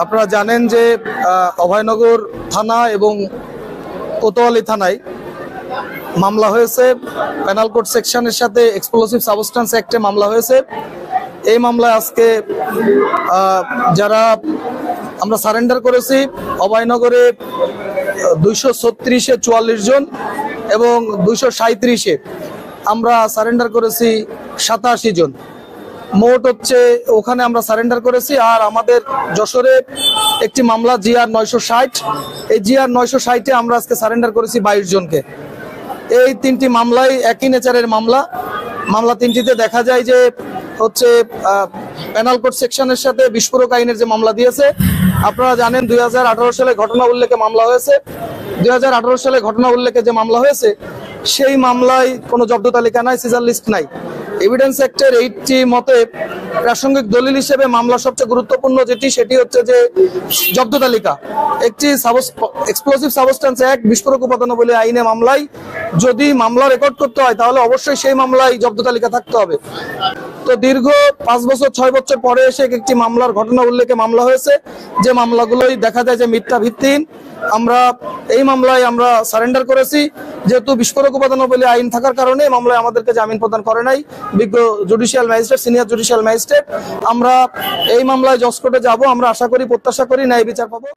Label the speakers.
Speaker 1: আপনারা জানেন যে অভয়নগর থানা এবং কোতোয়ালি থানায় মামলা হয়েছে, পেনাল কোড সেকশনের সাথে এক্সপ্লোসিভ সাবস্টেন্স অ্যাক্টে মামলা হয়েছে। এই মামলায় আজকে যারা আমরা সারেন্ডার করেছি অভয়নগরে 236-এ 44 জন এবং 237-এ আমরা সারেন্ডার করেছি 87 জন। মোট হচ্ছে ওখানে আমরা সারেন্ডার করেছি। আর আমাদের যশোরে একটি মামলা GR 960, এই GR 960-এ আমরা আজকে সারেন্ডার করেছি 22 জনকে। এই তিনটি মামলাই একই নেচারের মামলা তিনটিতে দেখা যায় যে হচ্ছে পেনাল কোড সেকশনের সাথে বিস্ফোরক আইনের যে মামলা দিয়েছে। আপনারা জানেন 2018 সালে ঘটনা উল্লেখে মামলা হয়েছে। 2018 সালে ঘটনা উল্লেখে যে মামলা হয়েছে সেই মামলায় কোনো জব্দ তালিকা নাই, সিজার লিস্ট নাই। এভিডেন্স অ্যাক্টের 80 মতে প্রাসঙ্গিক দলিল হিসেবে মামলা সবচেয়ে গুরুত্বপূর্ণ সেটি হচ্ছে যে জব্দ তালিকা। একটি এক্সপ্লোসিভ সাবস্টেন্স অ্যাক্ট বিস্ফোরক উপাদানাবলী আইনে মামলায় যদি মামলা রেকর্ড করতে হয় তাহলে অবশ্যই সেই মামলায় জব্দ তালিকা থাকতে হবে। তো দীর্ঘ 5 বছর 6 বছর পরে এসে একটি মামলার ঘটনা উল্লেখে মামলা হয়েছে, যে মামলাগুলোই দেখা যায় যে মিথ্যা ভিত্তিহীন। আমরা এই মামলায় আমরা সারেন্ডার করেছি, যেহেতু বিস্ফোরক উপাদানাবলী আইন থাকার কারণে মামলায় আমাদেরকে জামিন প্রদান করে নাই বিজ্ঞ judicial magistrate, senior judicial magistrate. আমরা এই মামলায় জজ কোর্টে যাব। আমরা আশা করি, প্রত্যাশা করি ন্যায় বিচার পাবো।